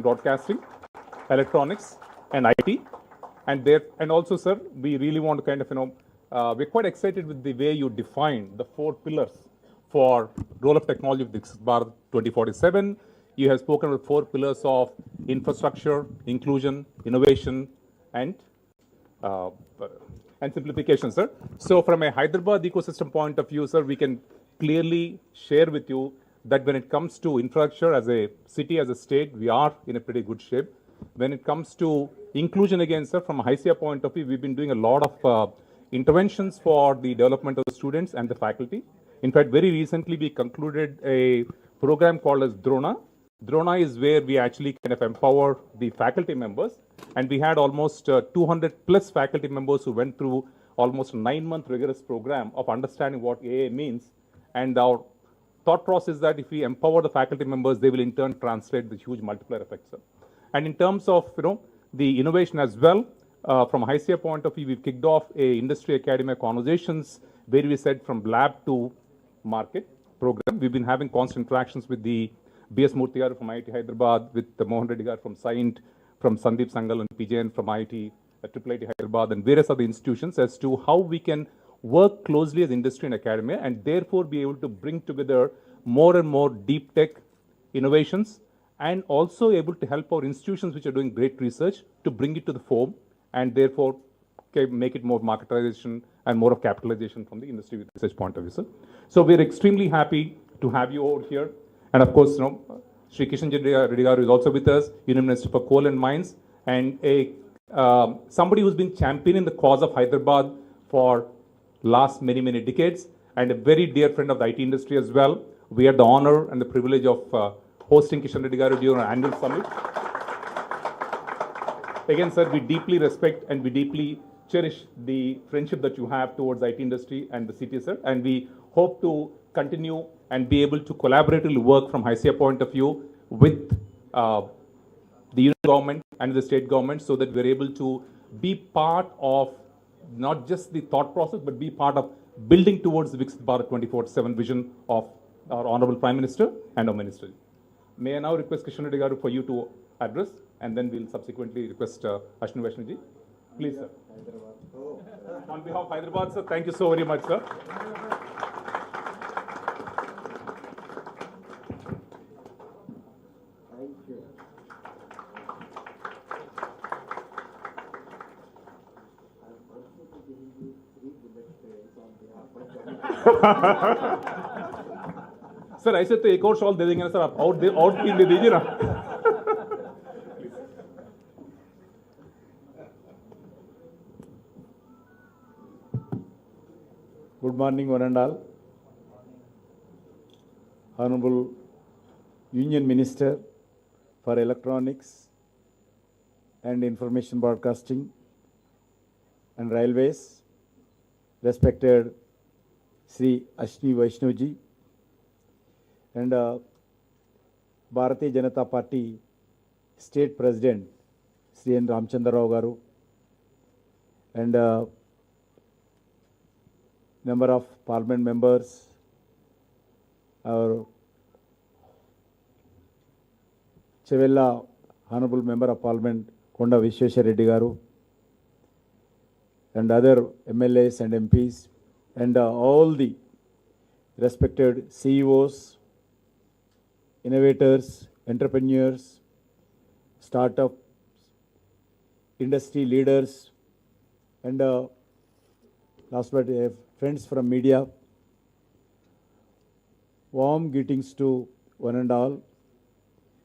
broadcasting, electronics, and IT. And also, sir, we really want to kind of, we're quite excited with the way you defined the 4 pillars for role of technology with Viksit Bharat 2047. You have spoken about 4 pillars of infrastructure, inclusion, innovation, and simplification, sir. So from a Hyderabad ecosystem point of view, sir, we can clearly share with you that when it comes to infrastructure as a city, as a state, we are in a pretty good shape. When it comes to inclusion again, sir, from a HICIA point of view, we've been doing a lot of interventions for the development of the students and the faculty. In fact, very recently, we concluded a program called as Drona. Drona is where we actually kind of empower the faculty members. And we had almost 200 plus faculty members who went through almost a 9-month rigorous program of understanding what AA means. And our thought process is that if we empower the faculty members, they will in turn translate the huge multiplier effect, sir. And in terms of the innovation as well, from a HICIA point of view, we've kicked off a industry academia conversations where we said from lab to market program. We've been having constant interactions with the BS Murthy garu from IIT Hyderabad, with the Mohan Reddy garu from Saint, from Sandeep Sangal and PJN from IIT, IIT Hyderabad, and various other institutions as to how we can work closely as industry and academia and therefore be able to bring together more and more deep tech innovations and also able to help our institutions which are doing great research to bring it to the fore and therefore make it more marketization and more of capitalization from the industry with research point of view, sir. So we're extremely happy to have you over here. And of course, Sri Kishan Reddy garu is also with us, Union Minister for Coal and Mines, and somebody who's been championing the cause of Hyderabad for last many decades, and a very dear friend of the IT industry as well. We had the honor and the privilege of hosting Kishan Reddy garu during our annual summit. Again, sir, we deeply respect and we deeply cherish the friendship that you have towards IT industry and the city, sir, and we hope to continue and be able to collaboratively work from HICIA point of view with the union government and the state government so that we're able to be part of not just the thought process, but be part of building towards the Viksit Bharat 2047 vision of our Honorable Prime Minister and our Minister. May I now request Kishan Reddy garu for you to address, and then we'll subsequently request Ashwini Vaishnaw ji. Please, sir. On behalf of Hyderabad, sir, thank you so very much, sir. Sir ऐसे तो एक और shawl दे देंगे ना sir, आप out तीन दे दीजिए ना. Good morning, one and all. Honorable Union Minister for Electronics and Information Broadcasting and Railways, respected Sri Ashwini Vaishnaw ji, and Bharatiya Janata Party State President Sri N. Ramchandra Rao garu, and number of Parliament members, our Chevella Honorable Member of Parliament Konda Vishweshwar Reddy garu, and other MLAs and MPs, and all the respected CEOs, innovators, entrepreneurs, startups, industry leaders, and last but friends from media. Warm greetings to one and all.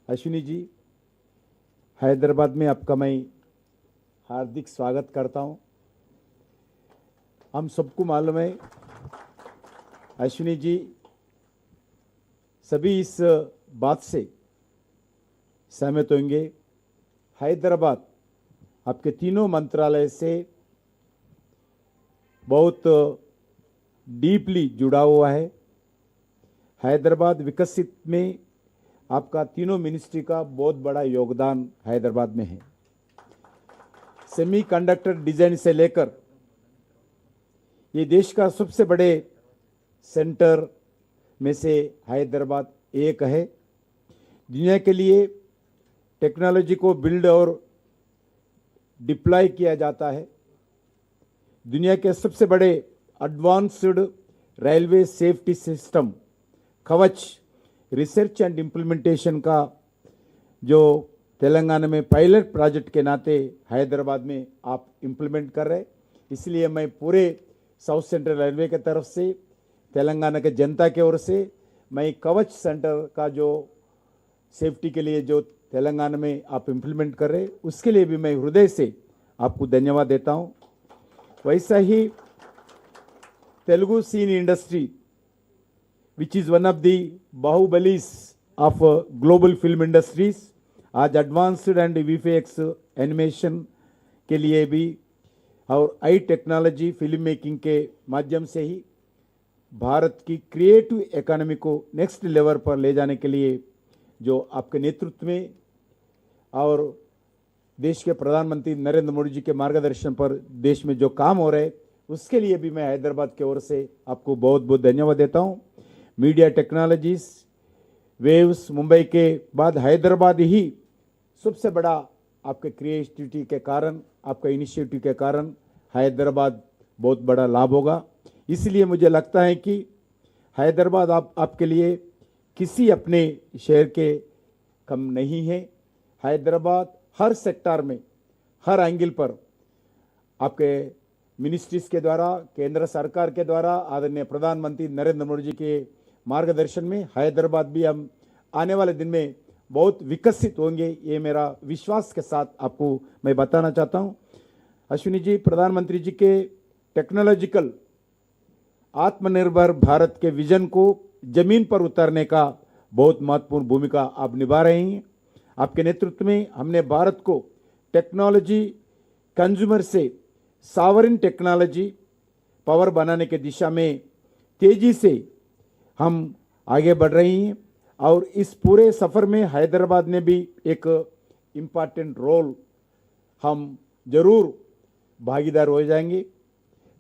Ashwini ji, Hyderabad में आपका मैं हार्दिक स्वागत करता हूं. हम सबको मालूम है अश्विनी जी, सभी इस बात से सहमत होंगे, हैदराबाद आपके तीनों मंत्रालय से बहुत डीपली जुड़ा हुआ है. हैदराबाद विकसित में आपका तीनों मिनिस्ट्री का बहुत बड़ा योगदान हैदराबाद में है. सेमीकंडक्टर डिजाइन से लेकर ये देश का सबसे बड़े सेंटर में से हैदराबाद एक है. दुनिया के लिए टेक्नोलॉजी को बिल्ड और डिप्लॉय किया जाता है। दुनिया के सबसे बड़े एडवांस्ड रेलवे सेफ्टी सिस्टम कवच रिसर्च एंड इम्प्लीमेंटेशन का जो तेलंगाना में पायलट प्रोजेक्ट के नाते हैदराबाद में आप इम्प्लीमेंट कर रहे, इसलिए मैं पूरे साउथ सेंट्रल रेलवे के तरफ से तेलंगाना के जनता की ओर से मैं कवच सेंटर का जो सेफ्टी के लिए जो तेलंगाना में आप इम्प्लीमेंट कर रहे उसके लिए भी मैं हृदय से आपको धन्यवाद देता हूं। वैसा ही Telugu scene industry which is one of the Baahubalis of global film industries आज एडवांस्ड एंड वीएफएक्स एनिमेशन के लिए भी और आई टेक्नोलॉजी फिल्म मेकिंग के माध्यम से ही भारत की क्रिएटिव इकोनॉमी को नेक्स्ट लेवल पर ले जाने के लिए जो आपके नेतृत्व में और देश के प्रधानमंत्री नरेंद्र मोदी जी के मार्गदर्शन पर देश में जो काम हो रहे उसके लिए भी मैं हैदराबाद की ओर से आपको बहुत बहुत धन्यवाद देता हूं। मीडिया टेक्नोलॉजीज वेव्स मुंबई के बाद हैदराबाद ही सबसे बड़ा आपके क्रिएटिविटी के कारण आपका इनिशिएटिव के कारण हैदराबाद बहुत बड़ा लाभ होगा। इसलिए मुझे लगता है कि हैदराबाद आपके लिए किसी अपने शहर के कम नहीं है। हैदराबाद हर सेक्टर में हर एंगल पर आपके मिनिस्ट्रीज के द्वारा केंद्र सरकार के द्वारा आदरणीय प्रधानमंत्री नरेंद्र मोदी जी के मार्गदर्शन में हैदराबाद भी हम आने वाले दिन में बहुत विकसित होंगे, ये मेरा विश्वास के साथ आपको मैं बताना चाहता हूं। अश्विनी जी, प्रधानमंत्री जी के टेक्नोलॉजिकल आत्मनिर्भर भारत के विजन को जमीन पर उतारने का बहुत महत्वपूर्ण भूमिका आप निभा रहे हैं। आपके नेतृत्व में हमने भारत को टेक्नोलॉजी कंज्यूमर से सावरिन टेक्नोलॉजी पावर बनाने के दिशा में तेजी से हम आगे बढ़ रहे हैं और इस पूरे सफर में हैदराबाद ने भी एक इम्पॉर्टेंट रोल हम जरूर भागीदार हो जाएंगे।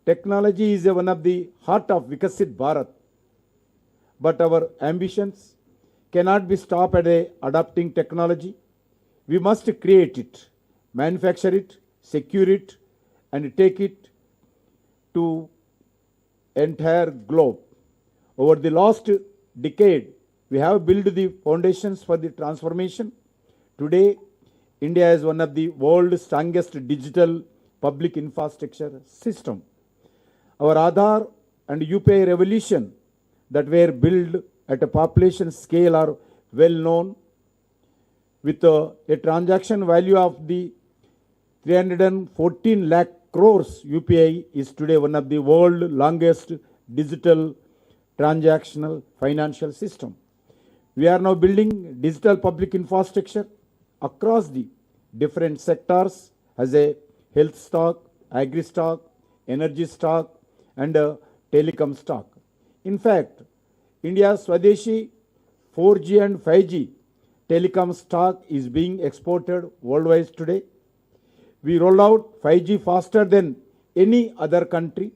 Technology is one of the heart of विकसित Bharat, but our ambitions cannot be stopped at adopting technology. We must create it, manufacture it, secure it, and take it to entire globe. Over the last decade, we have built the foundations for the transformation. Today, India is one of the world's strongest digital public infrastructure system. Our Aadhaar and UPI revolution that were built at a population scale are well known, with a transaction value of the 314 lakh crores. UPI is today one of the world's longest digital transactional financial system. We are now building digital public infrastructure across the different sectors as a health stock, agri stock, energy stock, and telecom stock. In fact, India's Swadeshi 4G and 5G telecom stock is being exported worldwide today. We roll out 5G faster than any other country.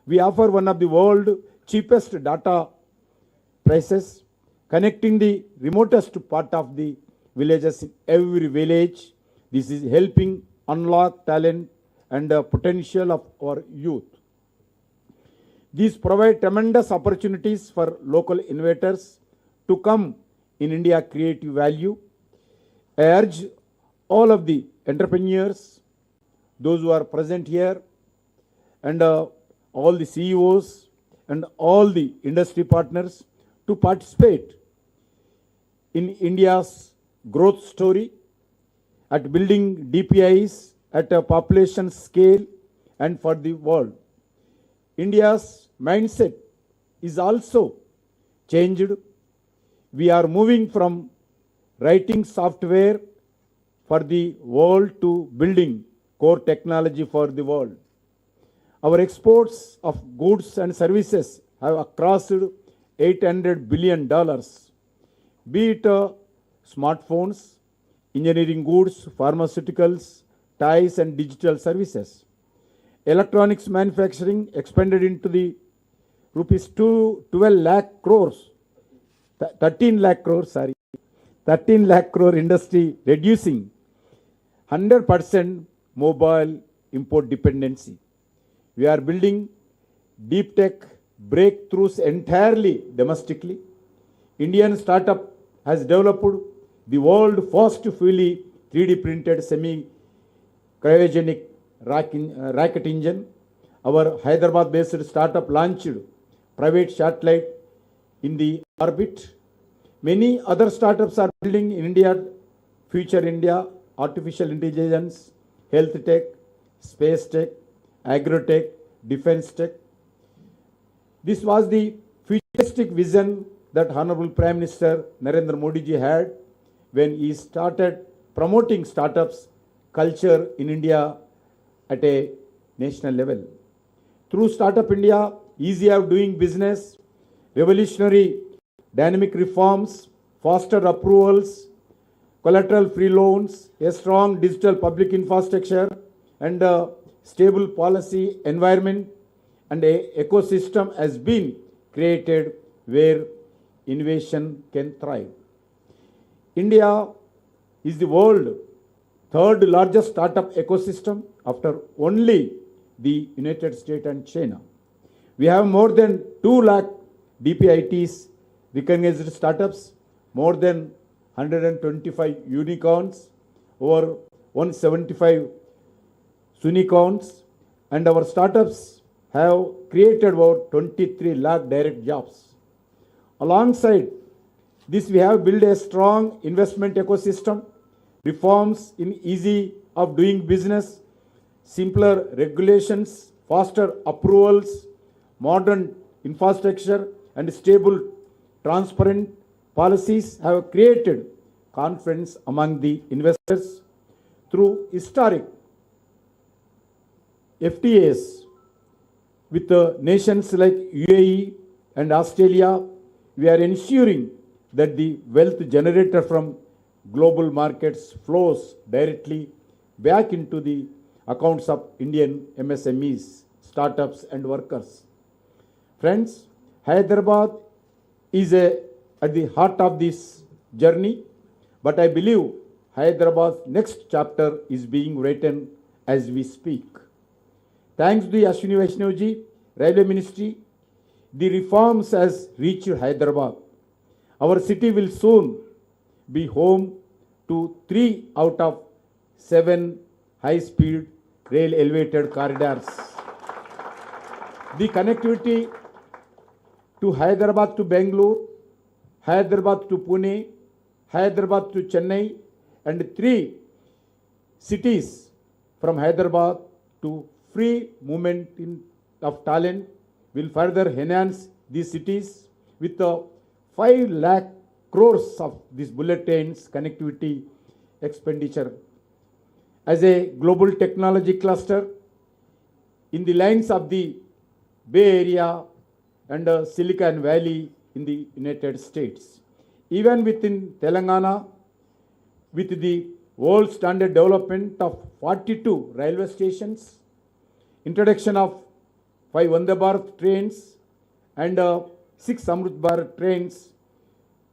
We offer one of the world's cheapest data prices, connecting the remotest part of the villages in every village. This is helping unlock talent and potential of our youth. These provide tremendous opportunities for local innovators to come in India create value. I urge all of the entrepreneurs, those who are present here, and all the CEOs and all the industry partners to participate in India's growth story at building DPIs at a population scale and for the world. India's mindset is also changed. We are moving from writing software for the world to building core technology for the world. Our exports of goods and services have crossed $800 billion, be it smartphones, engineering goods, pharmaceuticals, ties and digital services. Electronics manufacturing expanded into the rupees 12 lakh crores, 13 lakh crores, 13 lakh crore industry, reducing 100% mobile import dependency. We are building deep tech breakthroughs entirely domestically. Indian startup has developed the world first fully 3D printed semi-cryogenic rocket engine. Our Hyderabad-based startup launched private satellite in the orbit. Many other startups are building in India, Future India, artificial intelligence, health tech, space tech, agro-tech, defense tech. This was the futuristic vision that Honorable Prime Minister Narendra Modi ji had when he started promoting startups culture in India at a national level. Through Startup India, easy of doing business, revolutionary dynamic reforms, faster approvals, collateral-free loans, a strong digital public infrastructure, and a stable policy environment and a ecosystem has been created where innovation can thrive. India is the world's third largest startup ecosystem after only the United States and China. We have more than 2 lakh DPITs, recognized startups, more than 125 unicorns, over 175 unicorns, and our startups have created over 23 lakh direct jobs. Alongside this, we have built a strong investment ecosystem, reforms in easy of doing business, simpler regulations, faster approvals, modern infrastructure, and stable, transparent policies have created confidence among the investors. Through historic FTAs with nations like UAE and Australia, we are ensuring that the wealth generated from global markets flows directly back into the accounts of Indian MSMEs, startups, and workers. Friends, Hyderabad is at the heart of this journey, but I believe Hyderabad's next chapter is being written as we speak. Thanks to the Ashwini Vaishnaw ji, Railway Ministry, the reforms has reached Hyderabad. Our city will soon be home to 3 out of 7 high-speed rail elevated corridors. The connectivity to Hyderabad to Bangalore, Hyderabad to Pune, Hyderabad to Chennai, and 3 cities from Hyderabad to free movement of talent will further enhance these cities with 5 lakh crores of these bullet trains connectivity expenditure. As a global technology cluster in the lines of the Bay Area and Silicon Valley in the United States. Even within Telangana, with the world standard development of 42 railway stations, introduction of 5 Vande Bharat trains and 6 Amrit Bharat trains,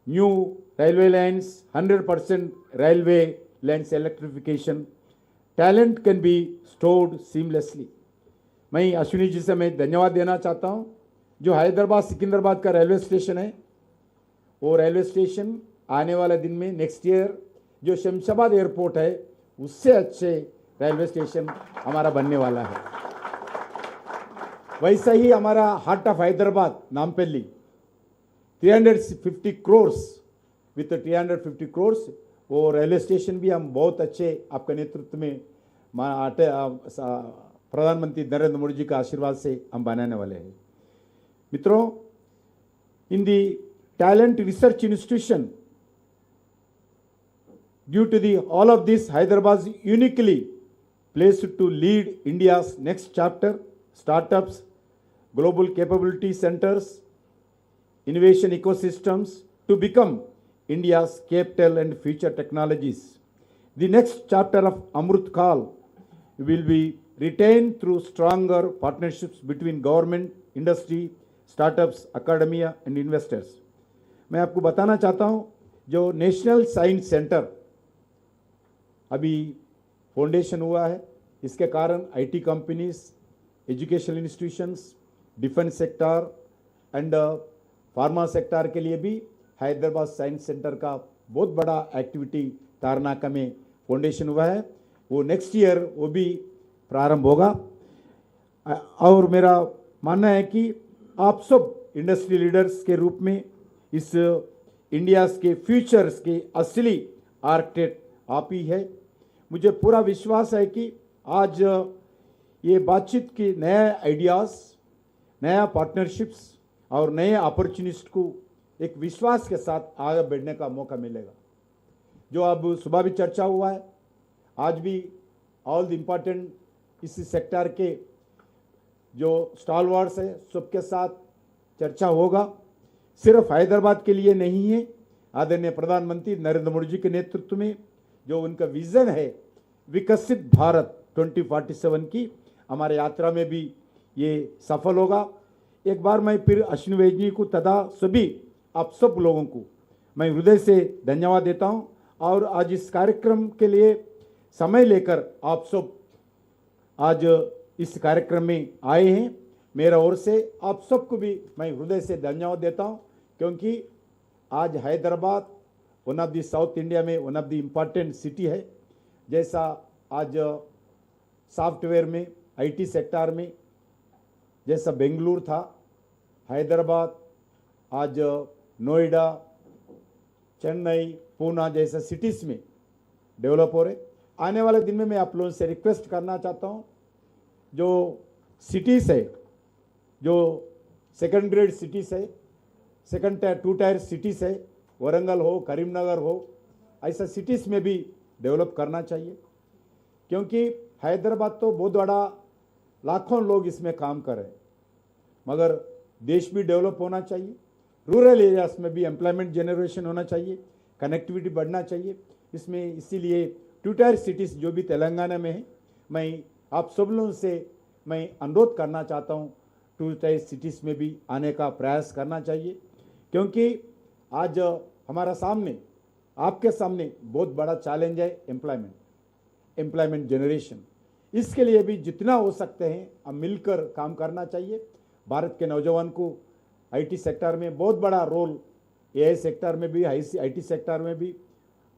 new railway lines, 100% railway lines electrification, talent can be stored seamlessly. मैं अश्विनी जी से मैं धन्यवाद देना चाहता हूं। जो हैदराबाद सिकंदराबाद का railway station है, वो रेलवे स्टेशन आने वाले दिन में नेक्स्ट ईयर जो शमशाबाद एयरपोर्ट है उससे अच्छे रेलवे स्टेशन हमारा बनने वाला है। वैसा ही हमारा heart of Hyderabad Nampally 350 crores with 350 crores वो रेलवे स्टेशन भी हम बहुत अच्छे आपके नेतृत्व में प्रधानमंत्री नरेंद्र मोदी जी का आशीर्वाद से हम बनाने वाले हैं। मित्रों, in the talent research institution due to the all of this, Hyderabad is uniquely placed to lead India's next chapter, startups, global capability centers, innovation ecosystems to become India's capital and future technologies. The next chapter of Amrut Kal will be retained through stronger partnerships between government, industry, startups, academia and investors. मैं आपको बताना चाहता हूं, जो national science centre अभी foundation हुआ है, इसके कारण IT companies, educational institutions, defence sector and pharma sector के लिए भी हैदराबाद साइंस सेंटर का बहुत बड़ा एक्टिविटी तारनाका में फाउंडेशन हुआ है। वो नेक्स्ट ईयर वो भी प्रारंभ होगा। और मेरा मानना है कि आप सब इंडस्ट्री लीडर्स के रूप में इस इंडिया के फ्यूचर्स के असली आर्किटेक्ट आप ही है। मुझे पूरा विश्वास है कि आज ये बातचीत की नए आइडियाज़, नया पार्टनरशिप्स और नए अपॉर्चुनिस्ट को एक विश्वास के साथ आगे बढ़ने का मौका मिलेगा। जो अब सुबह भी चर्चा हुआ है, आज भी ऑल द इम्पॉर्टेंट इस सेक्टर के जो स्टॉलवर्ड्स है सबके साथ चर्चा होगा। सिर्फ हैदराबाद के लिए नहीं है, आदरणीय प्रधानमंत्री नरेंद्र मोदी जी के नेतृत्व में जो उनका विजन है विकसित भारत 2047 की, हमारे यात्रा में भी ये सफल होगा। एक बार मैं फिर अश्विनी वैष्णव को तथा सभी आप सब लोगों को मैं हृदय से धन्यवाद देता हूं। और आज इस कार्यक्रम के लिए समय लेकर आप सब आज इस कार्यक्रम में आए हैं, मेरा ओर से आप सबको भी मैं हृदय से धन्यवाद देता हूं, क्योंकि आज Hyderabad one of the south India में one of the important city है। जैसा आज सॉफ्टवेयर में, आईटी सेक्टर में जैसा बेंगलुरु था, हैदराबाद आज नोएडा, चेन्नई, पूना जैसा सिटीज़ में डेवलप हो रहे। आने वाले दिन में मैं आप लोगों से रिक्वेस्ट करना चाहता हूं, जो सिटीज़ है, जो सेकंड ग्रेड सिटीज़ है, सेकंड टायर, 2 टायर सिटीज़ है, वरंगल हो, करीमनगर हो, ऐसा सिटीज़ में भी डेवलप करना चाहिए। क्योंकि हैदराबाद तो बहुत बड़ा, लाखों लोग इसमें काम कर रहे हैं, मगर देश भी डेवलप होना चाहिए। रूरल एरियाज में भी एम्प्लॉयमेंट जनरेशन होना चाहिए, कनेक्टिविटी बढ़ना चाहिए इसमें। इसीलिए 2 टायर सिटीज़ जो भी तेलंगाना में है, मैं आप सब लोगों से मैं अनुरोध करना चाहता हूँ 2 टायर सिटीज़ में भी आने का प्रयास करना चाहिए। क्योंकि आज हमारा सामने, आपके सामने बहुत बड़ा चैलेंज है एम्प्लॉयमेंट जनरेशन। इसके लिए भी जितना हो सकते हैं हम मिलकर काम करना चाहिए। भारत के नौजवान को आईटी सेक्टर में बहुत बड़ा रोल, एआई सेक्टर में भी, आईटी सेक्टर में भी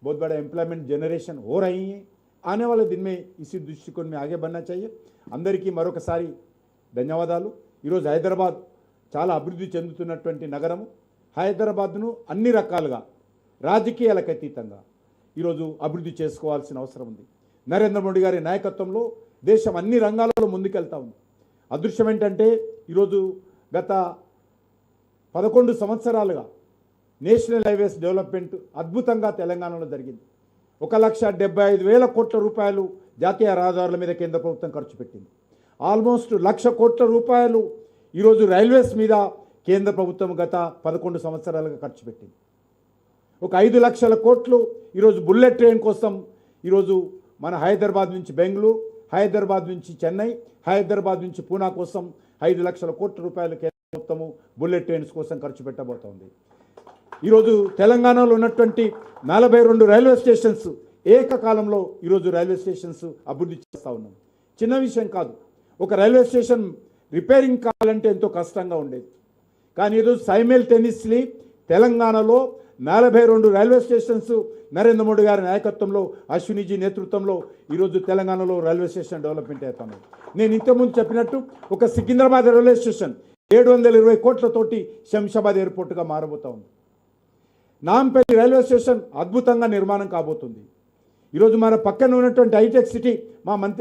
बहुत बड़ा एम्प्लॉयमेंट जनरेशन हो रही है। आने वाले दिन में इसी दृष्टिकोण में आगे बढ़ना चाहिए। అందరికీ మరొకసారి ధన్యవాదాలు। ఈరోజు హైదరాబాద్ చాలా అభివృద్ధి చెందుతున్నటువంటి నగరము। హైదరాబాద్ను అన్ని రకాలుగా రాజకీయాలకు అతీతంగా ఈరోజు అభివృద్ధి చేసుకోవాల్సిన అవసరం ఉంది। నరేంద్ర మోడీ గారి నాయకత్వంలో దేశం అన్ని రంగాలలో ముందుకెళ్తా ఉంది। అదృశ్యం ఏంటంటే ఈరోజు గత 11 సంవత్సరాలుగా నేషనల్ హైవేస్ డెవలప్మెంట్ అద్భుతంగా తెలంగాణలో జరిగింది। 1,75,000 కోట్ల రూపాయలు జాతీయ రహదారుల మీద కేంద్ర ప్రభుత్వం ఖర్చు పెట్టింది। ఆల్మోస్ట్ 1,00,000 కోట్ల రూపాయలు ఈరోజు రైల్వేస్ మీద కేంద్ర ప్రభుత్వం గత 11 సంవత్సరాలుగా ఖర్చు పెట్టింది। ఒక 5 లక్షల కోట్లు ఈరోజు బుల్లెట్ ట్రైన్ కోసం ఈరోజు మన హైదరాబాద్ నుంచి బెంగళూరు, హైదరాబాద్ నుంచి చెన్నై, హైదరాబాద్ నుంచి పూనా కోసం 5 లక్షల కోట్ల రూపాయలు కేంద్ర ప్రభుత్వము బుల్లెట్ ట్రైన్స్ కోసం ఖర్చు పెట్టబోతోంది। ఈరోజు తెలంగాణలో ఉన్నటువంటి 42 రైల్వే స్టేషన్స్ ఏకకాలంలో ఈరోజు రైల్వే స్టేషన్స్ అభివృద్ధి చేస్తూ ఉన్నాం। చిన్న విషయం కాదు, ఒక రైల్వే స్టేషన్ రిపేరింగ్ కావాలంటే ఎంతో కష్టంగా ఉండేది, కానీ ఈరోజు సైమల్టేనియస్లీ తెలంగాణలో 42 రైల్వే స్టేషన్స్ నరేంద్ర మోడీ గారి నాయకత్వంలో, అశ్వినిజీ నేతృత్వంలో ఈరోజు తెలంగాణలో రైల్వే స్టేషన్ డెవలప్మెంట్ అవుతున్నాయి। నేను ఇంతకుముందు చెప్పినట్టు ఒక సికింద్రాబాద్ రైల్వే స్టేషన్ 720 కోట్లతోటి శంషాబాద్ ఎయిర్పోర్ట్గా మారబోతా ఉంది। నాంపల్లి రైల్వే స్టేషన్ అద్భుతంగా నిర్మాణం కాబోతుంది। ఈరోజు మన పక్కన ఉన్నటువంటి హైటెక్ సిటీ,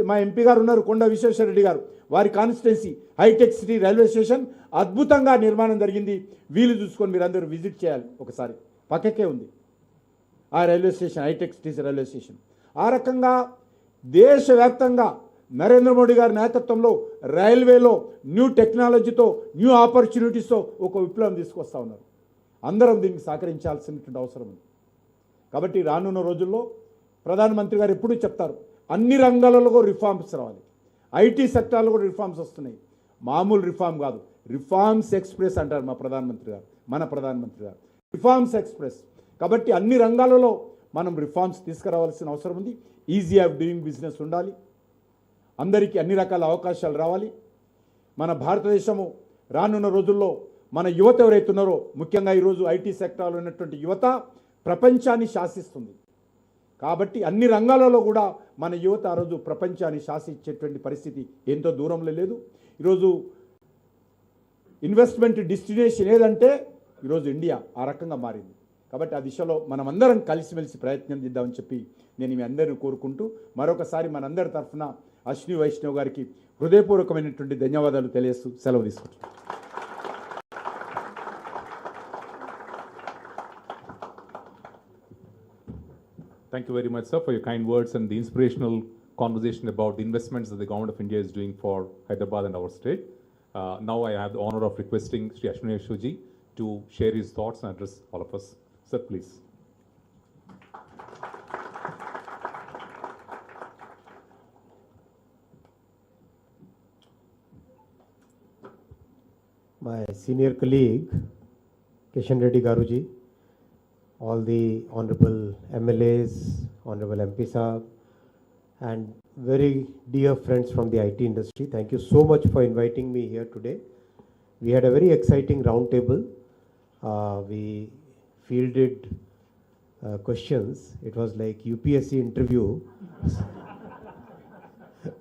మా ఎంపీ గారు ఉన్నారు కొండ విశ్వేశ్వరరెడ్డి గారు, వారి constituency Hitech City railway station అద్భుతంగా నిర్మాణం జరిగింది। వీలు చూసుకొని మీరందరూ విజిట్ చేయాలి ఒకసారి, పక్కకే ఉంది ఆ railway station, Hitech City railway station. ఆ రకంగా దేశవ్యాప్తంగా నరేంద్ర మోడీ గారి నాయకత్వంలో రైల్వేలో న్యూ టెక్నాలజీతో, న్యూ ఆపర్చునిటీస్తో ఒక విప్లవం తీసుకొస్తా ఉన్నారు। అందరం దీనికి సహకరించాల్సినటువంటి అవసరం ఉంది। కాబట్టి రానున్న రోజుల్లో ప్రధానమంత్రి గారు ఎప్పుడూ చెప్తారు, అన్ని రంగాలలో రిఫార్మ్స్ రావాలి। ఐటీ సెక్టార్లో కూడా రిఫార్మ్స్ వస్తున్నాయి, మామూలు రిఫార్మ్ కాదు, రిఫార్మ్స్ ఎక్స్ప్రెస్ అంటారు మన ప్రధానమంత్రి గారు, రిఫార్మ్స్ ఎక్స్ప్రెస్। కాబట్టి అన్ని రంగాలలో మనం రిఫార్మ్స్ తీసుకురావాల్సిన అవసరం ఉంది. ఈజీ ఆఫ్ డూయింగ్ బిజినెస్ ఉండాలి, అందరికీ అన్ని రకాల అవకాశాలు రావాలి. మన భారతదేశము రానున్న రోజుల్లో మన యువత ఎవరైతున్నారో, ముఖ్యంగా ఈరోజు ఐటీ సెక్టార్లో ఉన్నటువంటి యువత ప్రపంచాన్ని శాసిస్తుంది. కాబట్టి అన్ని రంగాలలో కూడా మన యువత ఆ రోజు ప్రపంచాన్ని శాసించేటువంటి పరిస్థితి ఎంతో దూరంలో లేదు. ఈరోజు ఇన్వెస్ట్మెంట్ డెస్టినేషన్ ఏదంటే ఈరోజు ఇండియా ఆ రకంగా మారింది. కాబట్టి ఆ దిశలో మనం అందరం కలిసిమెలిసి ప్రయత్నం చేద్దామని చెప్పి నేను మీ అందరిని కోరుకుంటూ మరొకసారి మనందరి తరఫున అశ్విని వైష్ణవ్ గారికి హృదయపూర్వకమైనటువంటి ధన్యవాదాలు తెలియజేస్తూ సెలవు తీసుకుంటున్నాను. Thank you very much, sir, for your kind words and the inspirational conversation about the investments that the government of India is doing for Hyderabad and our state. Now I have the honor of requesting Shri Ashwini to share his thoughts and address all of us. Sir, please. My senior colleague, Kishan Reddy Garuji, all the honorable MLAs, honorable MP Sahab, and very dear friends from the IT industry, thank you so much for inviting me here today. We had a very exciting round table. We fielded questions. It was like UPSC interview.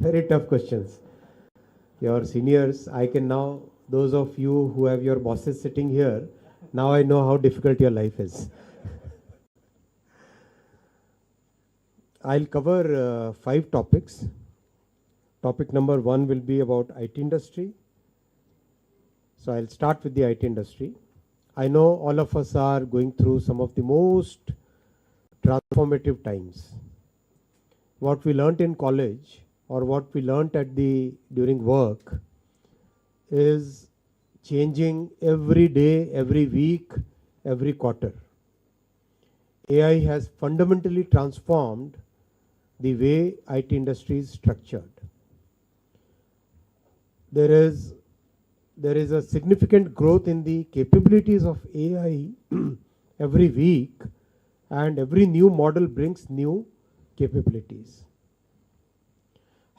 Very tough questions. Your seniors, I can now, those of you who have your bosses sitting here, now I know how difficult your life is. I'll cover 5 topics. Topic number 1 will be about IT industry. So I'll start with the IT industry. I know all of us are going through some of the most transformative times. What we learnt in college or what we learnt during work is changing every day, every week, every quarter. AI has fundamentally transformed the way IT industry is structured. There is a significant growth in the capabilities of AI every week, and every new model brings new capabilities.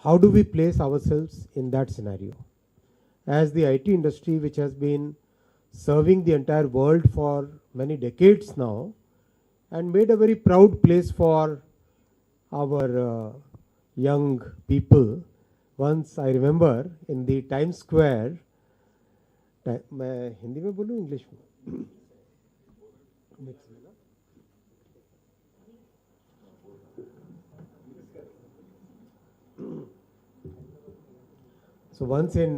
How do we place ourselves in that scenario? As the IT industry, which has been serving the entire world for many decades now and made a very proud place for our young people. Once I remember in the Times Square, मैं हिंदी में बोलूँ English में? So once in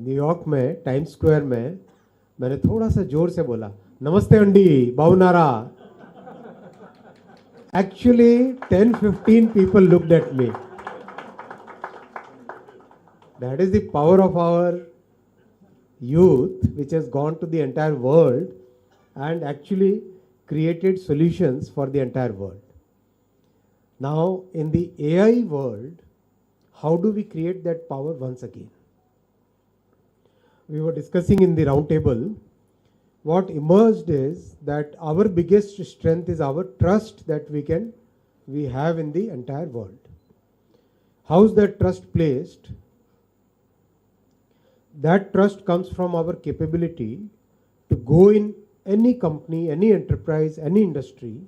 New York में times square में मैंने थोड़ा सा जोर से बोला, नमस्ते अंडी बाउनारा. Actually 10-15 people looked at me. That is the power of our youth, which has gone to the entire world and actually created solutions for the entire world. Now in the AI world, how do we create that power once again? We were discussing in the round table. What emerged is that our biggest strength is our trust that we have in the entire world. How is that trust placed? That trust comes from our capability to go in any company, any enterprise, any industry,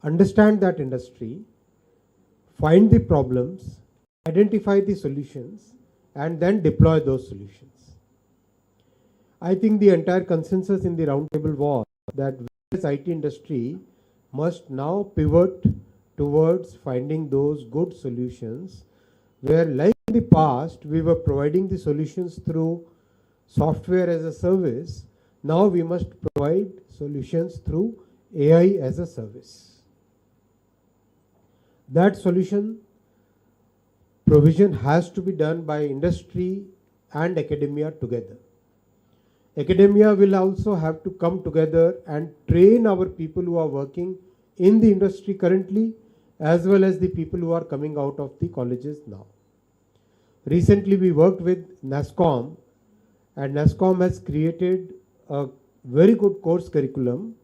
understand that industry, find the problems, identify the solutions, and then deploy those solutions. I think the entire consensus in the roundtable was that this IT industry must now pivot towards finding those good solutions, where like in the past we were providing the solutions through software as a service. Now we must provide solutions through AI as a service. That solution provision has to be done by industry and academia together. Academia will also have to come together and train our people who are working in the industry currently, as well as the people who are coming out of the colleges now. Recently we worked with NASSCOM, and NASSCOM has created a very good course curriculum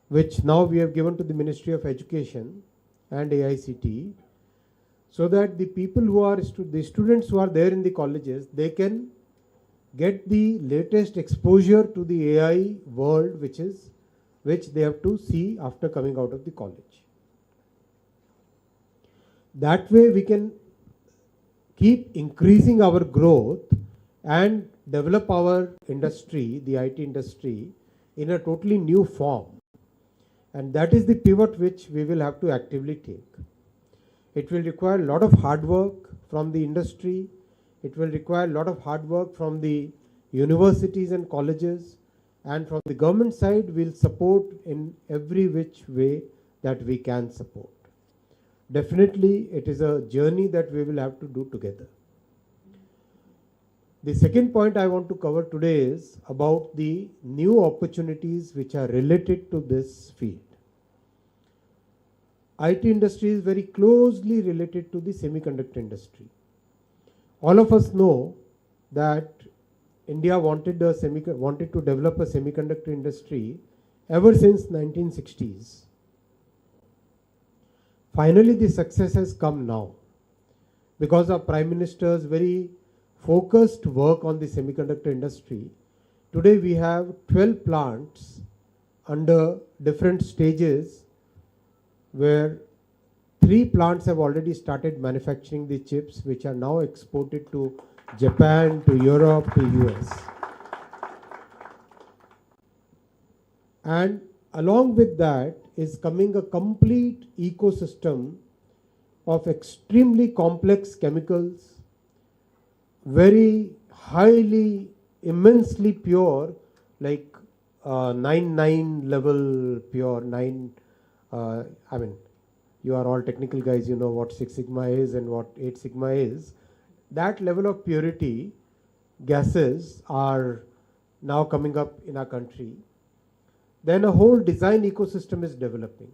which now we have given to the Ministry of Education and AICTE, so that the people who are the students who are there in the colleges, they can get the latest exposure to the AI world, which they have to see after coming out of the college. That way we can keep increasing our growth and develop our industry, the IT industry, in a totally new form. And that is the pivot which we will have to actively take. It will require a lot of hard work from the industry. It will require a lot of hard work from the universities and colleges. And from the government side, we'll support in every which way that we can support. Definitely, it is a journey that we will have to do together. The second point I want to cover today is about the new opportunities which are related to this field. IT industry is very closely related to the semiconductor industry. All of us know that India wanted to develop a semiconductor industry ever since 1960s. Finally, the success has come now because of Prime Minister's very focused work on the semiconductor industry. Today we have 12 plants under different stages, where 3 plants have already started manufacturing the chips, which are now exported to Japan, to Europe, to US. And along with that is coming a complete ecosystem of extremely complex chemicals, very highly, immensely pure, like 9 level pure, you are all technical guys, you know what 6 sigma is and what 8 sigma is. That level of purity gases are now coming up in our country. Then a whole design ecosystem is developing.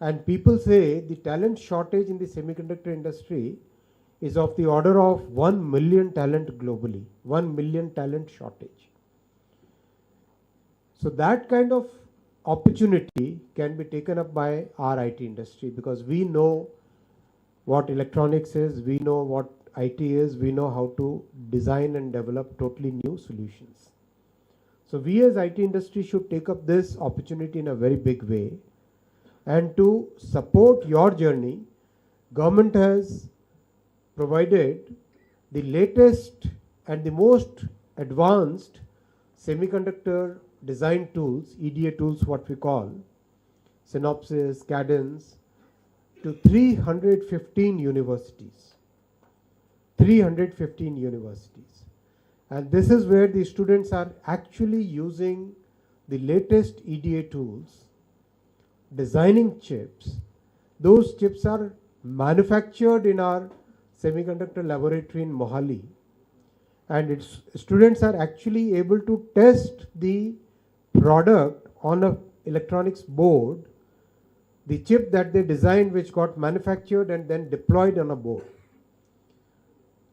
And people say the talent shortage in the semiconductor industry is of the order of 1 million talent globally, 1 million talent shortage. So that kind of opportunity can be taken up by our IT industry, because we know what electronics is, we know what IT is, we know how to design and develop totally new solutions. So we as IT industry should take up this opportunity in a very big way. And to support your journey, government has provided the latest and the most advanced semiconductor design tools, EDA tools what we call, Synopsys, Cadence, to 315 universities. 315 universities. And this is where the students are actually using the latest EDA tools, designing chips. Those chips are manufactured in our semiconductor laboratory in Mohali. And students are actually able to test the product on an electronics board, the chip that they designed, which got manufactured and then deployed on a board.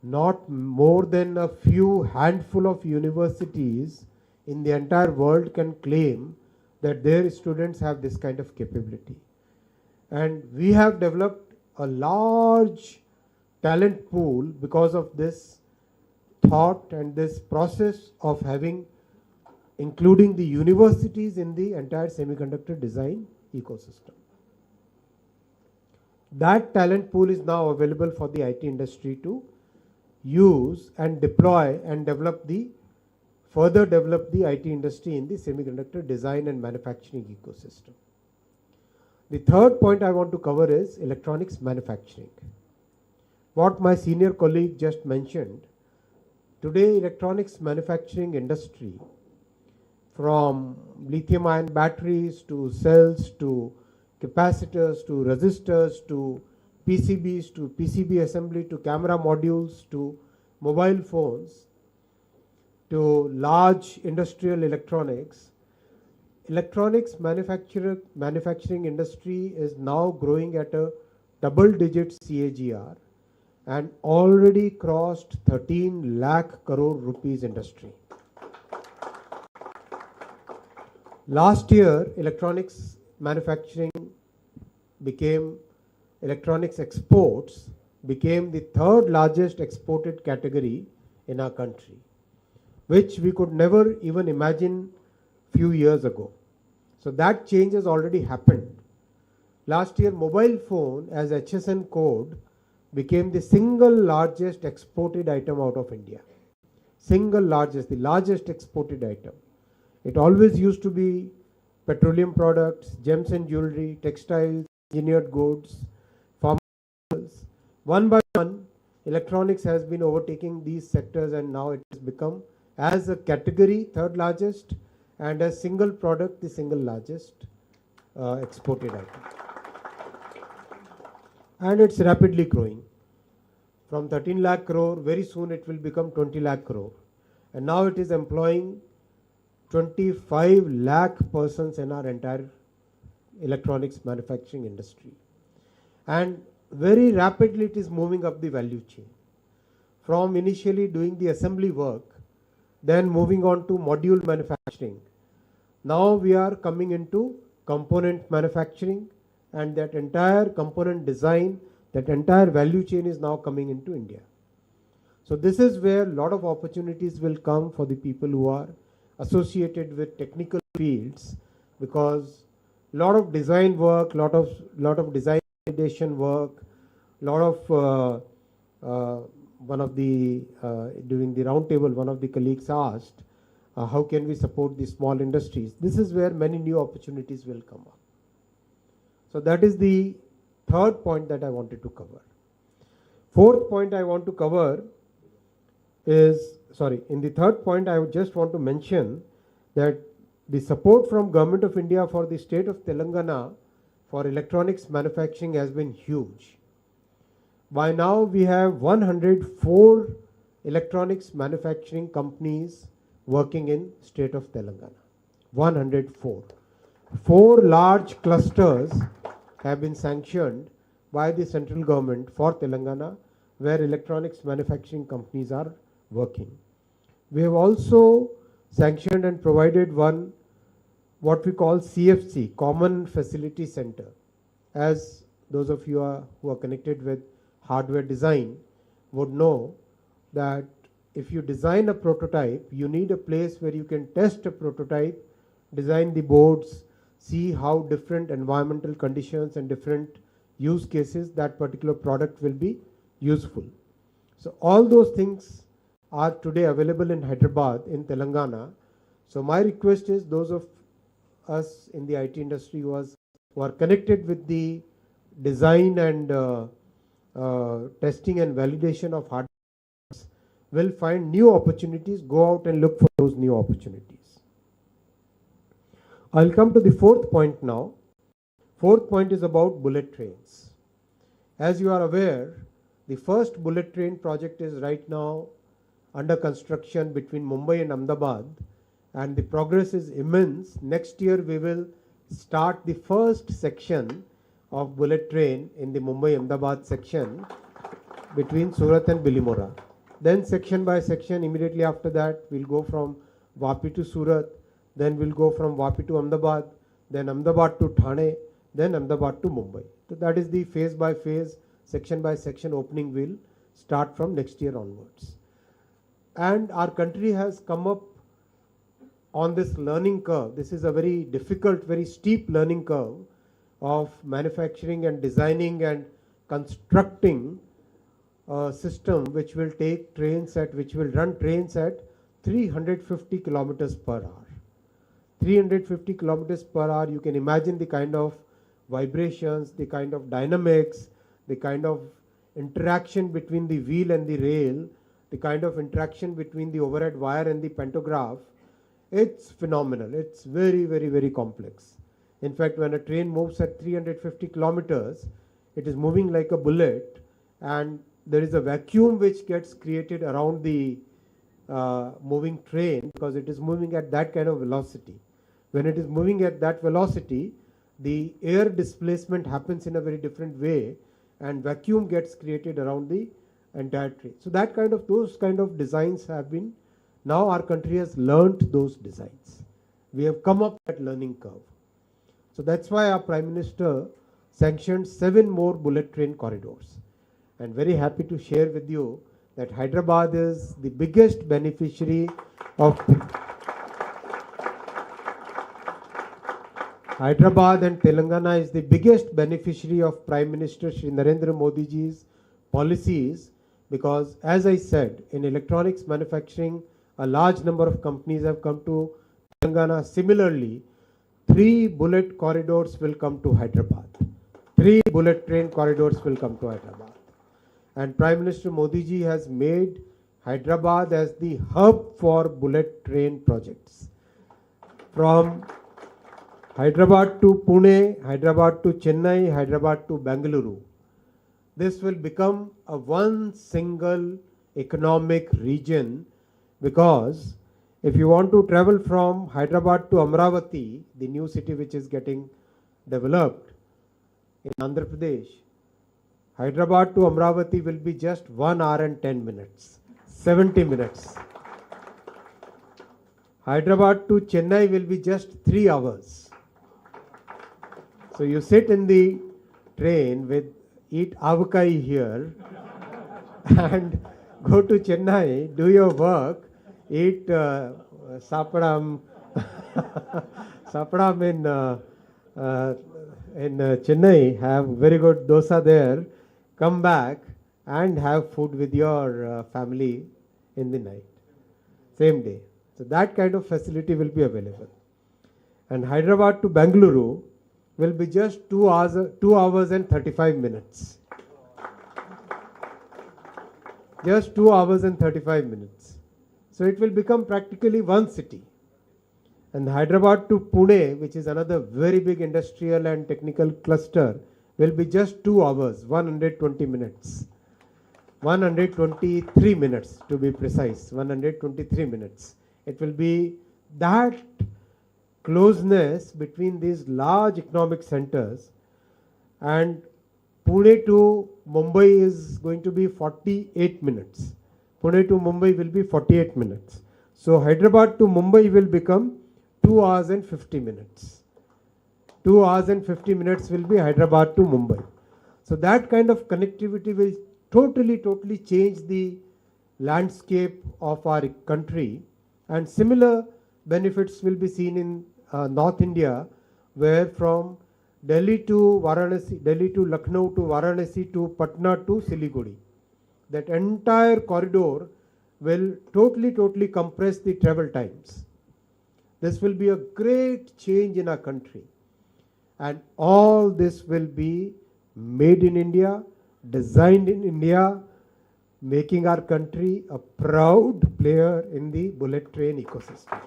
Not more than a few handful of universities in the entire world can claim that their students have this kind of capability. And we have developed a large talent pool because of this thought and this process of having, including the universities in the entire semiconductor design ecosystem. That talent pool is now available for the IT industry to use and deploy and further develop the IT industry in the semiconductor design and manufacturing ecosystem. The third point I want to cover is electronics manufacturing. What my senior colleague just mentioned, today electronics manufacturing industry, from lithium ion batteries to cells to capacitors to resistors to PCBs to PCB assembly to camera modules to mobile phones to large industrial electronics, electronics manufacturing industry is now growing at a double-digit CAGR and already crossed 13 lakh crore rupees industry. Last year, electronics manufacturing became, electronics exports became the third largest exported category in our country, which we could never even imagine few years ago. So that change has already happened. Last year, mobile phone as HSN code became the single largest exported item out of India. Single largest, the largest exported item. It always used to be petroleum products, gems and jewelry, textiles, engineered goods, pharmaceuticals. One by one, electronics has been overtaking these sectors, and now it has become, as a category, third largest, and as single product, the single largest exported item. And it's rapidly growing. From 13 lakh crore, very soon it will become 20 lakh crore. And now it is employing 25 lakh persons in our entire electronics manufacturing industry. And very rapidly it is moving up the value chain. From initially doing the assembly work, then moving on to module manufacturing. Now we are coming into component manufacturing, and that entire component design, that entire value chain is now coming into India. So this is where a lot of opportunities will come for the people who are associated with technical fields, because a lot of design work, lot of design validation work, lot of during the round table, one of the colleagues asked, how can we support the small industries? This is where many new opportunities will come up. So that is the third point that I wanted to cover. Fourth point I want to cover is, in the third point I would just want to mention that the support from Government of India for the state of Telangana for electronics manufacturing has been huge. By now we have 104 electronics manufacturing companies working in state of Telangana. 104. 4 large clusters have been sanctioned by the central government for Telangana, where electronics manufacturing companies are working. We have also sanctioned and provided one, what we call CFC, Common Facility Center. As those of you who are connected with hardware design would know, that if you design a prototype, you need a place where you can test a prototype, design the boards, see how different environmental conditions and different use cases that particular product will be useful. So all those things are today available in Hyderabad, in Telangana. So my request is, those of us in the IT industry who are connected with the design and testing and validation of hardware will find new opportunities, go out and look for those new opportunities. I'll come to the fourth point now. Fourth point is about bullet trains. As you are aware, the first bullet train project is right now under construction between Mumbai and Ahmedabad, and the progress is immense. Next year we will start the first section of bullet train in the Mumbai-Ahmedabad section between Surat and Bilimora. Then section by section, immediately after that, we'll go from Vapi to Surat, then we'll go from Vapi to Ahmedabad, then Ahmedabad to Thane, then Ahmedabad to Mumbai. So that is the phase by phase, section by section opening will start from next year onwards. And our country has come up on this learning curve. This is a very difficult, very steep learning curve of manufacturing and designing and constructing a system which will take trains which will run trains at 350 kilometers per hour. 350 kilometers per hour, you can imagine the kind of vibrations, the kind of dynamics, the kind of interaction between the wheel and the rail, the kind of interaction between the overhead wire and the pantograph. It's phenomenal. It's very, very, very complex. In fact, when a train moves at 350 kilometers, it is moving like a bullet, and there is a vacuum which gets created around the moving train, because it is moving at that kind of velocity. When it is moving at that velocity, the air displacement happens in a very different way, and vacuum gets created around the entire train. So those kind of designs have been, now our country has learnt those designs, We have come up that learning curve. So that's why our Prime Minister sanctioned 7 more bullet train corridors. And very happy to share with you that Hyderabad is the biggest beneficiary of Hyderabad and Telangana is the biggest beneficiary of Prime Minister Shri Narendra Modi ji's policies, because as I said, in electronics manufacturing, a large number of companies have come to Telangana. Similarly, 3 bullet corridors will come to Hyderabad. 3 bullet train corridors will come to Hyderabad. And Prime Minister Modi ji has made Hyderabad as the hub for bullet train projects. From Hyderabad to Pune, Hyderabad to Chennai, Hyderabad to Bengaluru. This will become a one single economic region, because if you want to travel from Hyderabad to Amravati, the new city which is getting developed in Andhra Pradesh, Hyderabad to Amravati will be just 1 hour and 10 minutes, 70 minutes. Hyderabad to Chennai will be just 3 hours. So you sit in the train eat avakai here and go to Chennai, do your work, eat sapadam in Chennai, have very good dosa there, come back and have food with your family in the night, same day. So that kind of facility will be available. And Hyderabad to Bengaluru will be just 2 hours and 35 minutes. Just 2 hours and 35 minutes. So it will become practically one city. And Hyderabad to Pune, which is another very big industrial and technical cluster, will be just 2 hours, 120 minutes. 123 minutes to be precise, 123 minutes. It will be that closeness between these large economic centers. And Pune to Mumbai is going to be 48 minutes. Pune to Mumbai will be 48 minutes. So Hyderabad to Mumbai will become 2 hours and 50 minutes. 2 hours and 50 minutes will be Hyderabad to Mumbai. So that kind of connectivity will totally change the landscape of our country. And similar benefits will be seen in North India, where from Delhi to Varanasi, Delhi to Lucknow to Varanasi to Patna to Siliguri, that entire corridor will totally compress the travel times. This will be a great change in our country. And all this will be made in India, designed in India, making our country a proud player in the bullet train ecosystem.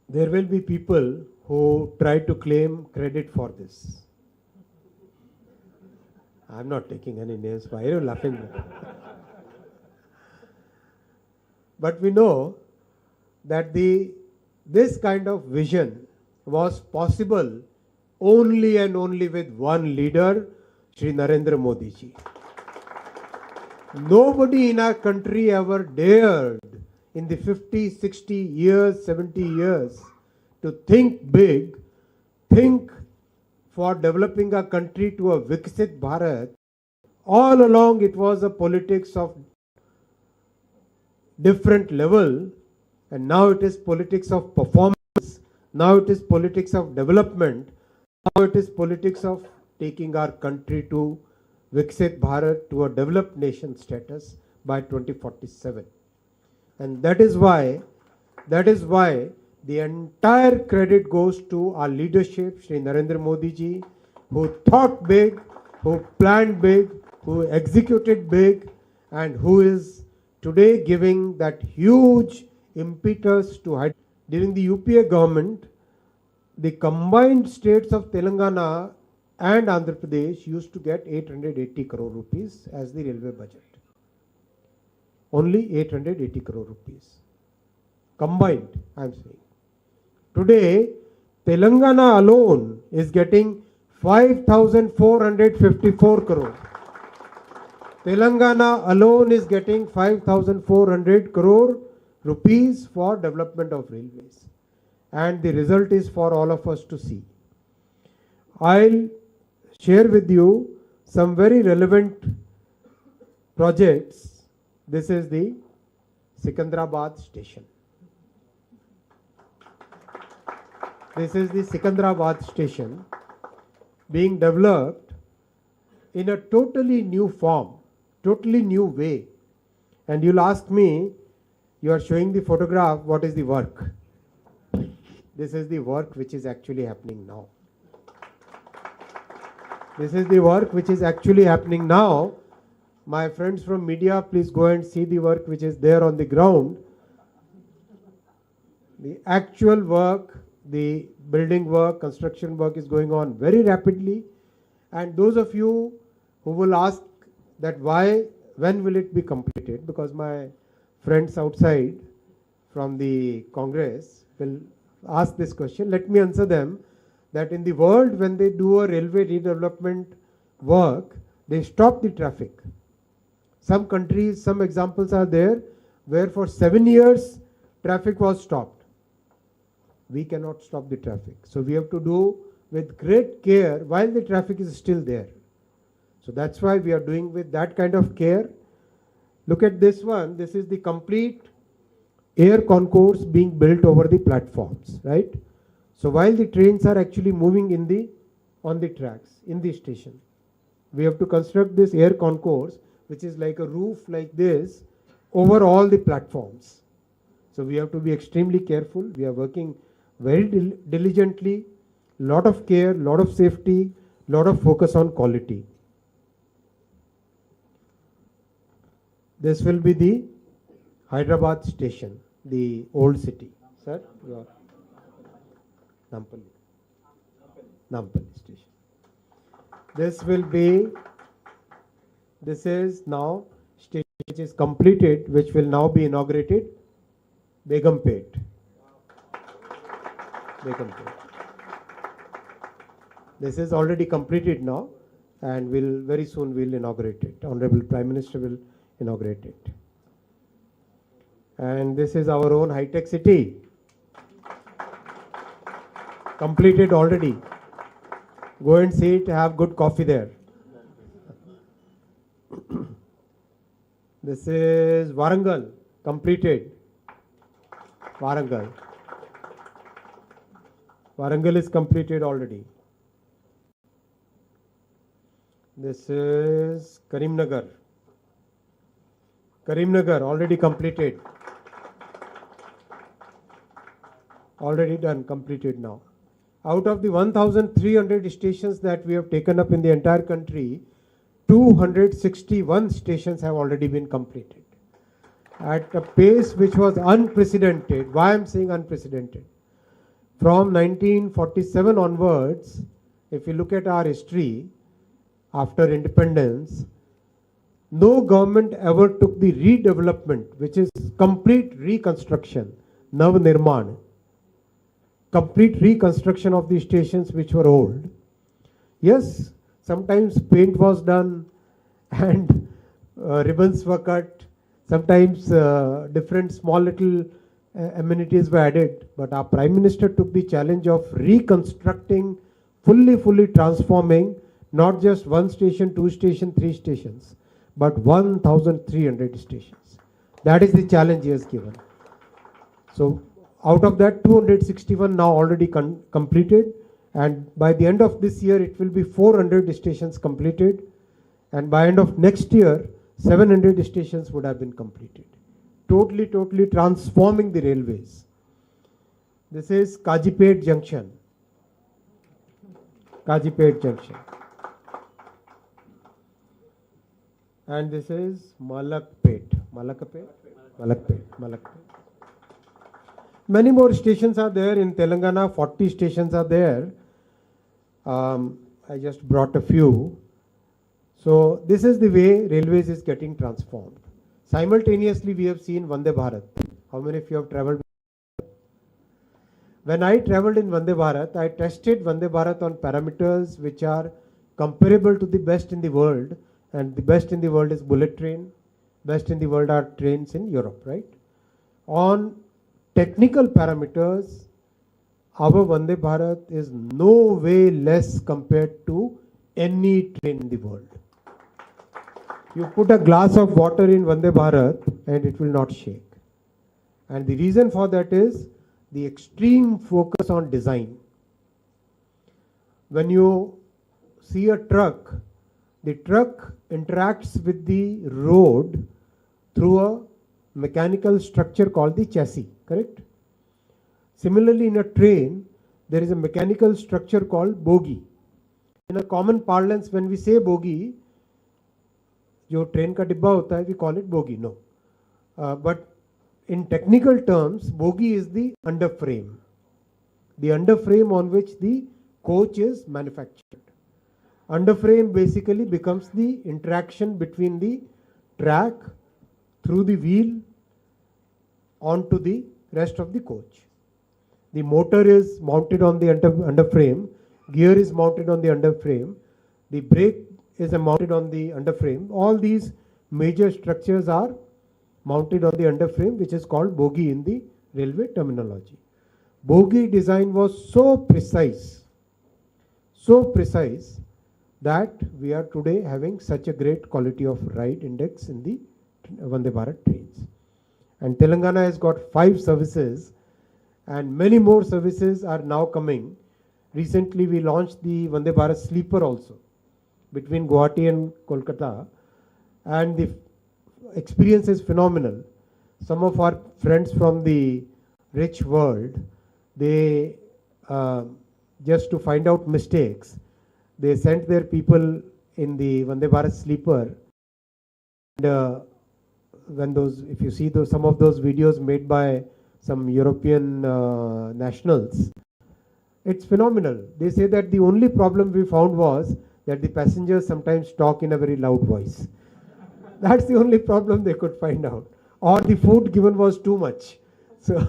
There will be people who try to claim credit for this. I'm not taking any names. Why are you laughing? But we know that this kind of vision was possible only and only with one leader, Shri Narendra Modi ji. Nobody in our country ever dared in the 50, 60 years, 70 years to think big, think for developing a country to a Viksit Bharat. All along it was a politics of different level, and now it is politics of performance, now it is politics of development, now it is politics of taking our country to Viksit Bharat, to a developed nation status by 2047. And that is why the entire credit goes to our leadership, Shri Narendra Modi ji, who thought big, who planned big, who executed big, and who is today giving that huge impetus to Hyderabad. During the UPA government, the combined states of Telangana and Andhra Pradesh used to get 880 crore rupees as the railway budget. Only 880 crore rupees. Combined, I am saying. Today, Telangana alone is getting 5,454 crore. Telangana alone is getting 5,400 crore rupees for development of railways. And the result is for all of us to see. I'll share with you some very relevant projects. This is the Sikandrabad station. This is the Sikandrabad station being developed in a totally new form, totally new way. And you'll ask me, you are showing the photograph, what is the work? This is the work which is actually happening now. This is the work which is actually happening now. My friends from media, please go and see the work which is there on the ground. The actual work, the building work, construction work is going on very rapidly. And those of you who will ask that why, when will it be completed? Because my friends outside from the Congress will ask this question. Let me answer them that in the world, when they do a railway redevelopment work, they stop the traffic. Some countries, some examples are there where for 7 years traffic was stopped. We cannot stop the traffic. So we have to do with great care while the traffic is still there. So that's why we are doing with that kind of care. Look at this one. This is the complete air concourse being built over the platforms, right? So while the trains are actually moving on the tracks, in the station, we have to construct this air concourse, which is like a roof like this, over all the platforms. So we have to be extremely careful. We are working very diligently, lot of care, lot of safety, lot of focus on quality. This will be the Hyderabad station, the old city. Sir, your Nampally station. This is now station which is completed, which will now be inaugurated, Begumpet. This is already completed now and will very soon we'll inaugurate it. Honorable Prime Minister will inaugurate it. And this is our own high-tech city. Completed already. Go and see it, have good coffee there. This is Warangal, completed. Warangal is completed already. This is Karimnagar. Already completed. Already done, completed now. Out of the 1,300 stations that we have taken up in the entire country, 261 stations have already been completed at a pace which was unprecedented. Why I'm saying unprecedented? From 1947 onwards, if you look at our history after independence, no government ever took the redevelopment, which is complete reconstruction, Nav Nirman, complete reconstruction of the stations which were old. Yes, sometimes paint was done and ribbons were cut. Sometimes different small little amenities were added. But our Prime Minister took the challenge of reconstructing, fully transforming, not just one station, two stations, three stations, but 1,300 stations. That is the challenge he has given. So out of that, 261 now already completed, and by the end of this year it will be 400 stations completed, and by end of next year 700 stations would have been completed. Totally transforming the railways. This is Kajipet Junction. And this is Malakpet. Many more stations are there in Telangana. 40 stations are there. I just brought a few. So this is the way railways is getting transformed. Simultaneously, we have seen Vande Bharat. How many of you have travelled? When I travelled in Vande Bharat, I tested Vande Bharat on parameters which are comparable to the best in the world, and the best in the world is bullet train, best in the world are trains in Europe, right? On technical parameters, our Vande Bharat is no way less compared to any train in the world. You put a glass of water in Vande Bharat and it will not shake. And the reason for that is the extreme focus on design. When you see a truck, the truck interacts with the road through a mechanical structure called the chassis, correct? Similarly, in a train, there is a mechanical structure called bogie. In a common parlance, when we say bogie, जो train का डिब्बा होता है, we call it bogie, no. But in technical terms, bogie is the underframe. The underframe on which the coach is manufactured. Underframe basically becomes the interaction between the track through the wheel onto the rest of the coach. The motor is mounted on the underframe, gear is mounted on the underframe, the brake is mounted on the underframe. All these major structures are mounted on the underframe, which is called bogie in the railway terminology. Bogie design was so precise that we are today having such a great quality of ride index in the Vande Bharat trains. And Telangana has got 5 services and many more services are now coming. Recently we launched the Vande Bharat sleeper also between Guwahati and Kolkata, and the experience is phenomenal. Some of our friends from the rich world, they just to find out mistakes, they sent their people in the Vande Bharat sleeper. And when those, if you see those, some of those videos made by some European nationals, it's phenomenal. They say that the only problem we found was that the passengers sometimes talk in a very loud voice. That's the only problem they could find out. Or the food given was too much. So,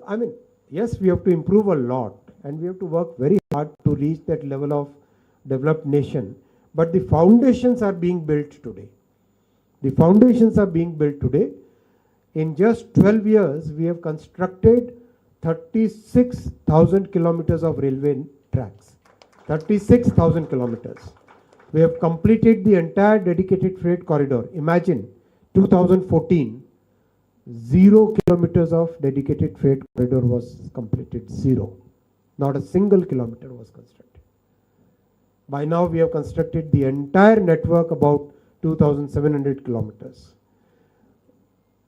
I mean, yes, we have to improve a lot and we have to work very hard to reach that level of developed nation. But the foundations are being built today. The foundations are being built today. In just 12 years, we have constructed 36,000 kilometers of railway tracks. 36,000 kilometers. We have completed the entire dedicated freight corridor. Imagine 2014, 0 kilometers of dedicated freight corridor was completed, 0. Not a single kilometer was constructed. By now we have constructed the entire network, about 2,700 kilometers.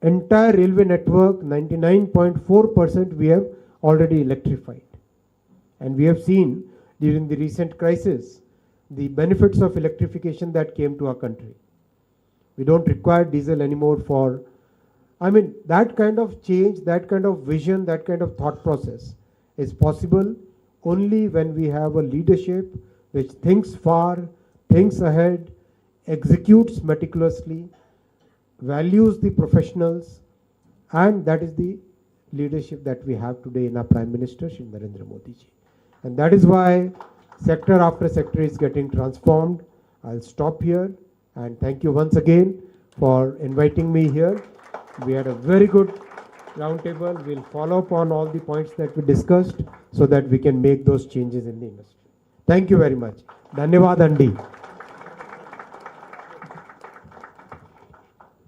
Entire railway network, 99.4% we have already electrified. And we have seen during the recent crisis the benefits of electrification that came to our country. We don't require diesel anymore for, I mean, that kind of change, that kind of vision, that kind of thought process is possible only when we have a leadership which thinks far, thinks ahead, executes meticulously, values the professionals, and that is the leadership that we have today in our Prime Minister, Shri Narendra Modi ji. And that is why sector after sector is getting transformed. I'll stop here and thank you once again for inviting me here. We had a very good roundtable. We'll follow up on all the points that we discussed so that we can make those changes in the industry. Thank you very much. Dhanyavad Andi.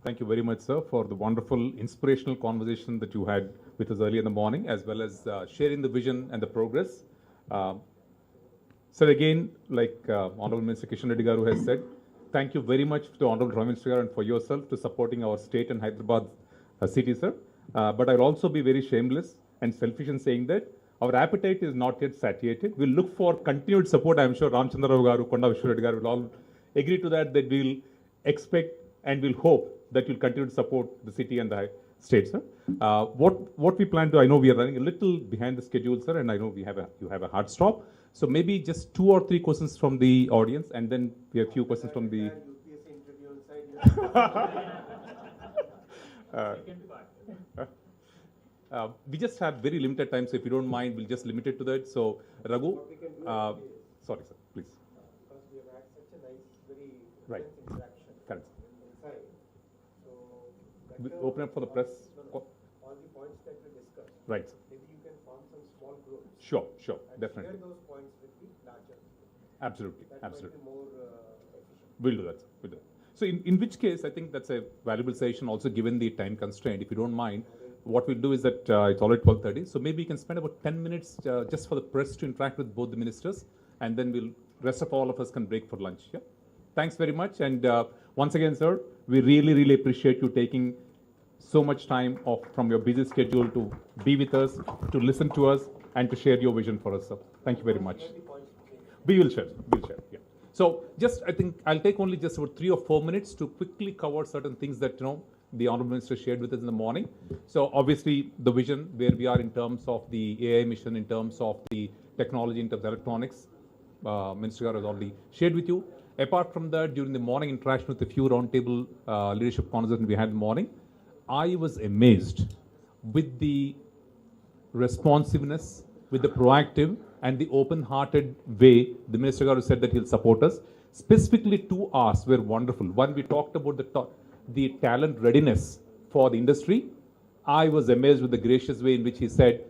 Thank you very much, sir, for the wonderful, inspirational conversation that you had with us early in the morning, as well as sharing the vision and the progress. Sir, again, like Honorable Minister Kishan Reddy Garu has said, thank you very much to Honorable Prime Minister Garu and for yourself to supporting our state and Hyderabad city, sir. But I'll also be very shameless and selfish in saying that our appetite is not yet satiated. We'll look for continued support. I'm sure Ramchandra Rao Garu, Konda Vishwa Reddy Garu will all agree to that we'll expect and we'll hope that you'll continue to support the city and the state, sir. What we plan to, I know we are running a little behind the schedule, sir, and I know you have a hard stop. So maybe just 2 or 3 questions from the audience, and then we have a few questions from the. We just have very limited time, so if you don't mind, we'll just limit it to that. So, Raghu, sorry, sir, please. Because we have had such a nice, very Right. interaction Correct. inside. So We better open up for the press. all the points that we discussed. Right. Maybe you can form some small groups Sure, and definitely. share those points with the larger. Absolutely, That absolutely. might be more efficient. We'll do that, sir. We'll do that. So in which case, I think that's a valuable session also given the time constraint. If you don't mind, what we'll do is that it's already 12:30, so maybe we can spend about 10 minutes just for the press to interact with both the ministers, and then rest of all of us can break for lunch. Yeah. Thanks very much. And once again, sir, we really, really appreciate you taking so much time off from your busy schedule to be with us, to listen to us, and to share your vision for us, sir. Thank you very much. We will share. Yeah. So I think I'll take only just about 3 or 4 minutes to quickly cover certain things that, the Honorable Minister shared with us in the morning. So obviously the vision where we are in terms of the AI mission, in terms of the technology, in terms of electronics, Minister Garu has already shared with you. Apart from that, during the morning interaction with a few roundtable leadership conversations we had in the morning, I was amazed with the responsiveness, with the proactive and the open-hearted way the Minister Garu said that he'll support us. Specifically 2 hours were wonderful. One, we talked about the talent readiness for the industry. I was amazed with the gracious way in which he said,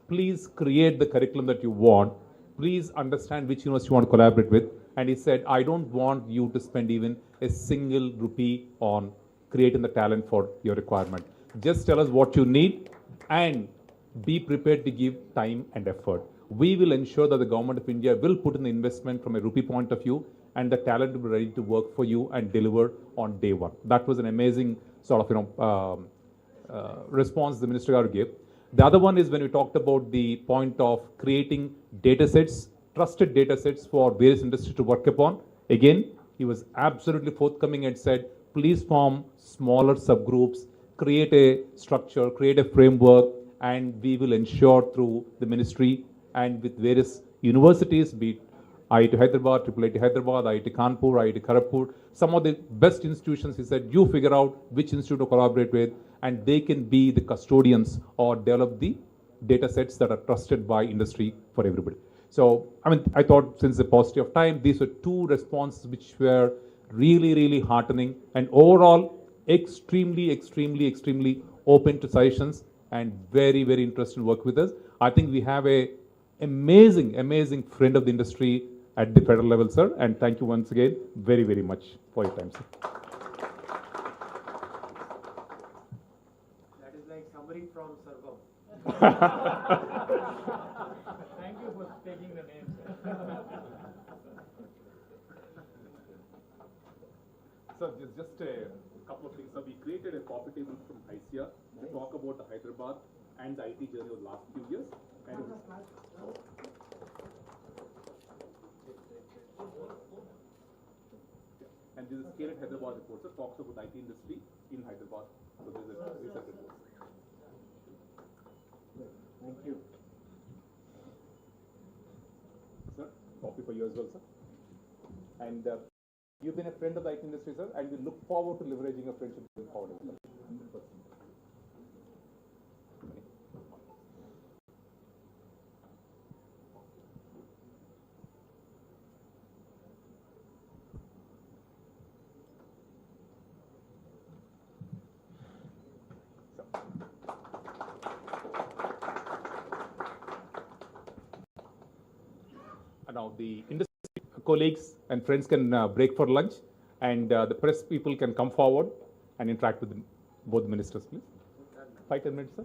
please create the curriculum that you want. Please understand which university you want to collaborate with. And he said, I don't want you to spend even a single rupee on creating the talent for your requirement. Just tell us what you need and be prepared to give time and effort. We will ensure that the government of India will put in the investment from a rupee point of view, and the talent will be ready to work for you and deliver on day one. That was an amazing sort of response the Minister Garu gave. The other one is when we talked about the point of creating data sets, trusted data sets for various industries to work upon. Again, he was absolutely forthcoming and said, please form smaller subgroups, create a structure, create a framework, and we will ensure through the ministry and with various universities, be it IIT Hyderabad, IIIT Hyderabad, IIT Kanpur, IIT Kharagpur, some of the best institutions, he said, you figure out which institute to collaborate with, and they can be the custodians or develop the data sets that are trusted by industry for everybody. So, I thought since the paucity of time, these were 2 responses which were really, really heartening and overall extremely open to suggestions and very, very interested in work with us. I think we have a amazing friend of the industry at the federal level, sir. And thank you once again very, very much for your time, sir. That is like summary from Sarvam. Thank you for taking the name. Sir, just a couple of things. So we created a coffee table from ICIA to talk about the Hyderabad and the IT journey of the last few years. And this is Scale at Hyderabad report, sir, talks about IT industry in Hyderabad. So this is a research report. Thank you. Sir, copy for you as well, sir. And you've been a friend of the IT industry, sir, and we look forward to leveraging a friendship going forward as well. 100%. Now the industry colleagues and friends can break for lunch, and the press people can come forward and interact with both the ministers, please. 5-10 minutes, sir.